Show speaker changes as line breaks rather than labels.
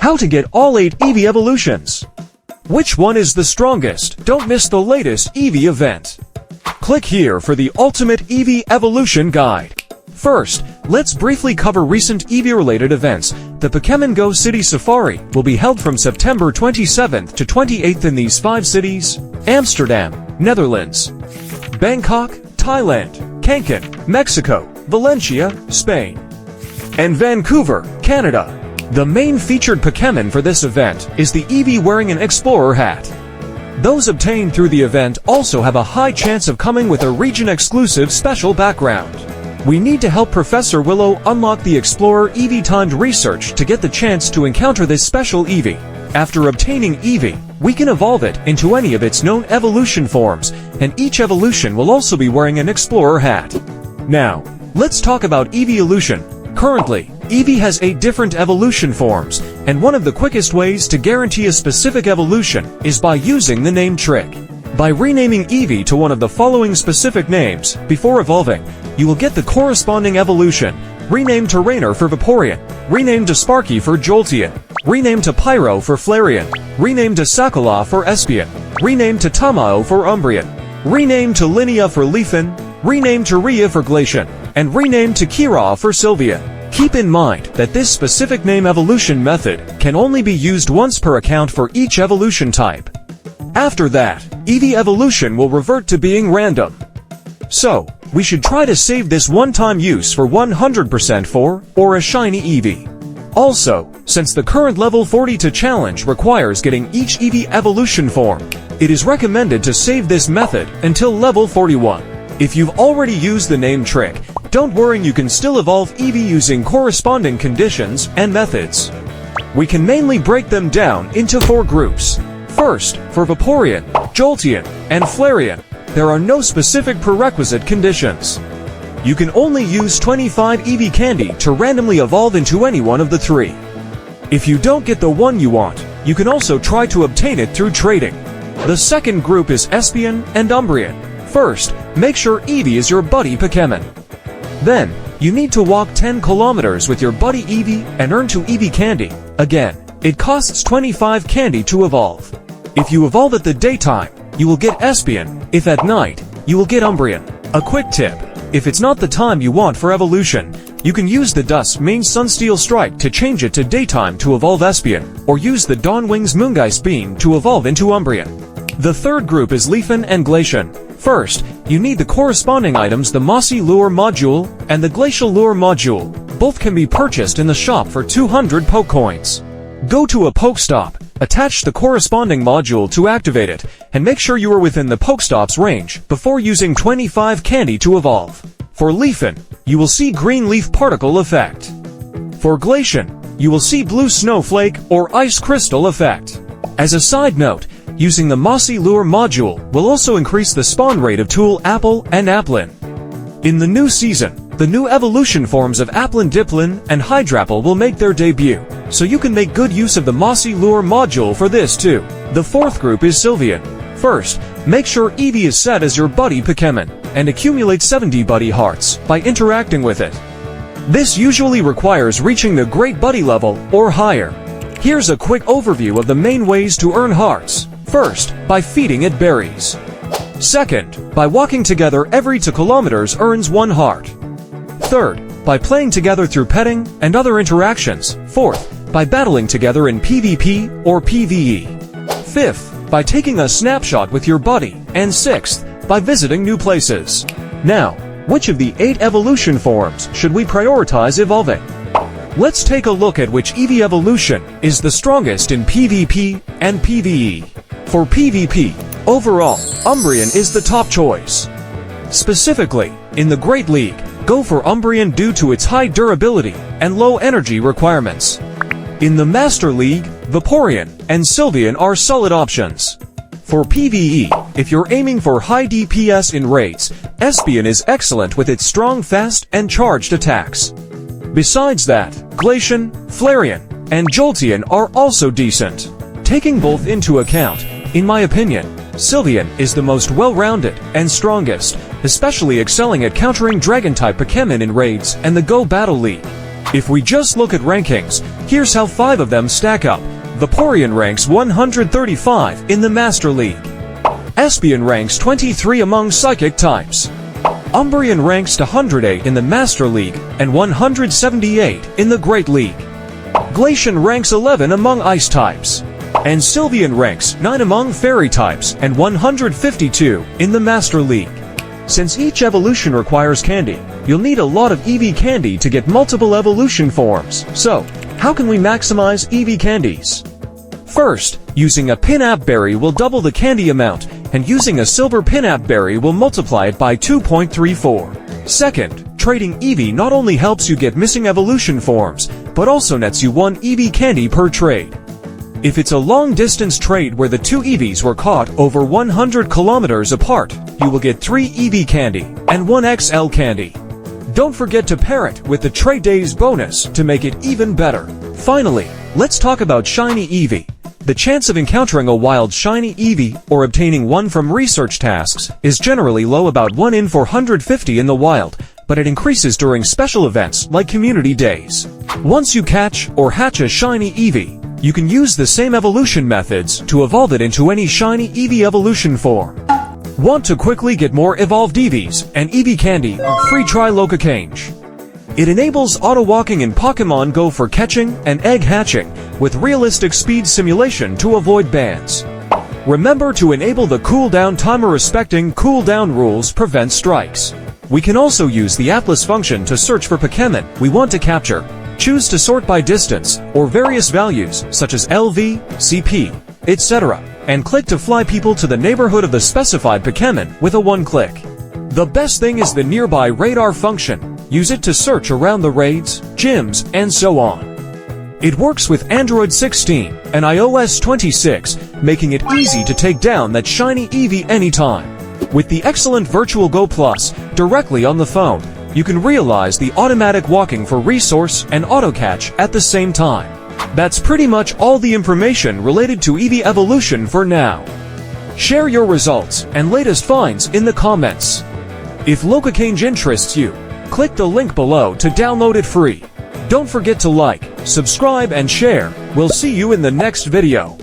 How to get all 8 Eevee evolutions. Which one is the strongest? Don't miss the latest Eevee event. Click here for the ultimate Eevee evolution guide. First, let's briefly cover recent Eevee-related events. The Pokémon Go City Safari will be held from September 27th to 28th in these 5 cities: Amsterdam, Netherlands; Bangkok, Thailand; Cancun, Mexico; Valencia, Spain; and Vancouver, Canada. The main featured Pokémon for this event is the Eevee wearing an Explorer hat. Those obtained through the event also have a high chance of coming with a region-exclusive special background. We need to help Professor Willow unlock the Explorer Eevee timed research to get the chance to encounter this special Eevee. After obtaining Eevee, we can evolve it into any of its known evolution forms, and each evolution will also be wearing an Explorer hat. Now, let's talk about Eeveelution. Currently, Eevee has 8 different evolution forms, and one of the quickest ways to guarantee a specific evolution is by using the name trick. By renaming Eevee to one of the following specific names before evolving, you will get the corresponding evolution. Rename to Rainer for Vaporeon, rename to Sparky for Jolteon, rename to Pyro for Flareon, rename to Sakala for Espeon, rename to Tamao for Umbreon, rename to Linnea for Leafin, rename to Rhea for Glacian, and rename to Kira for Sylvia. Keep in mind that this specific name evolution method can only be used once per account for each evolution type. After that, Eevee evolution will revert to being random. So, we should try to save this one-time use for 100% for, or a shiny Eevee. Also, since the current level 42 challenge requires getting each Eevee evolution form, it is recommended to save this method until level 41. If you've already used the name trick, don't worry, you can still evolve Eevee using corresponding conditions and methods. We can mainly break them down into 4 groups. First, for Vaporeon, Jolteon, and Flareon, there are no specific prerequisite conditions. You can only use 25 Eevee candy to randomly evolve into any one of the 3. If you don't get the one you want, you can also try to obtain it through trading. The second group is Espeon and Umbreon. First, make sure Eevee is your buddy Pokémon. Then, you need to walk 10 kilometers with your buddy Eevee and earn 2 Eevee candy. Again, it costs 25 candy to evolve. If you evolve at the daytime, you will get Espeon. If at night, you will get Umbreon. A quick tip: if it's not the time you want for evolution, you can use the Dusk Main Sunsteel Strike to change it to daytime to evolve Espeon, or use the Dawnwings Moongeist Beam to evolve into Umbreon. The third group is Leafin and Glacian. First, you need the corresponding items: the Mossy Lure Module and the Glacial Lure Module. Both can be purchased in the shop for 200 Pokecoins. Go to a Pokestop, attach the corresponding module to activate it, and make sure you are within the Pokestops range before using 25 candy to evolve. For Leafin, you will see Green Leaf Particle Effect. For Glacian, you will see Blue Snowflake or Ice Crystal Effect. As a side note, using the Mossy Lure module will also increase the spawn rate of Tool Apple and Applin. In the new season, the new evolution forms of Applin, Diplin, and Hydrapple will make their debut, so you can make good use of the Mossy Lure module for this too. The fourth group is Sylveon. First, make sure Eevee is set as your buddy Pokémon, and accumulate 70 buddy hearts by interacting with it. This usually requires reaching the Great Buddy level or higher. Here's a quick overview of the main ways to earn hearts. First, by feeding it berries. Second, by walking together every 2 kilometers earns 1 heart. Third, by playing together through petting and other interactions. Fourth, by battling together in PvP or PvE. Fifth, by taking a snapshot with your buddy. And sixth, by visiting new places. Now, which of the 8 evolution forms should we prioritize evolving? Let's take a look at which Eevee evolution is the strongest in PvP and PvE. For PvP, overall, Umbreon is the top choice. Specifically, in the Great League, go for Umbreon due to its high durability and low energy requirements. In the Master League, Vaporeon and Sylveon are solid options. For PvE, if you're aiming for high DPS in raids, Espeon is excellent with its strong, fast, and charged attacks. Besides that, Glacian, Flareon, and Jolteon are also decent. Taking both into account, in my opinion, Sylveon is the most well-rounded and strongest, especially excelling at countering Dragon-type Pokémon in raids and the Go Battle League. If we just look at rankings, here's how 5 of them stack up. Vaporeon ranks 135 in the Master League. Espeon ranks 23 among Psychic types. Umbreon ranks 108 in the Master League and 178 in the Great League. Glaceon ranks 11 among Ice types. And Sylveon ranks 9 among Fairy types and 152 in the Master League. Since each evolution requires candy, you'll need a lot of Eevee candy to get multiple evolution forms. So, how can we maximize Eevee candies? First, using a Pinap Berry will double the candy amount, and using a Silver Pinap Berry will multiply it by 2.34. Second, trading Eevee not only helps you get missing evolution forms, but also nets you 1 Eevee candy per trade. If it's a long-distance trade where the 2 Eevees were caught over 100 kilometers apart, you will get 3 Eevee candy and 1 XL candy. Don't forget to pair it with the Trade Days bonus to make it even better. Finally, let's talk about Shiny Eevee. The chance of encountering a wild Shiny Eevee or obtaining one from research tasks is generally low, about 1 in 450 in the wild, but it increases during special events like Community Days. Once you catch or hatch a Shiny Eevee, you can use the same evolution methods to evolve it into any Shiny Eevee evolution form. Want to quickly get more evolved Eevees and Eevee candy? Free try locachange. It enables auto-walking in Pokémon Go for catching and egg hatching with realistic speed simulation to avoid bans. Remember to enable the cooldown timer. Respecting cooldown rules prevents strikes. We can also use the Atlas function to search for Pokémon we want to capture. Choose to sort by distance or various values such as LV, CP, etc. and click to fly people to the neighborhood of the specified Pokémon with a 1-click. The best thing is the nearby radar function. Use it to search around the raids, gyms, and so on. It works with Android 16 and iOS 26, making it easy to take down that Shiny Eevee anytime. With the excellent Virtual Go Plus directly on the phone, you can realize the automatic walking for resource and auto catch at the same time. That's pretty much all the information related to Eevee Evolution for now. Share your results and latest finds in the comments. If locachange interests you, click the link below to download it free. Don't forget to like, subscribe, and share. We'll see you in the next video.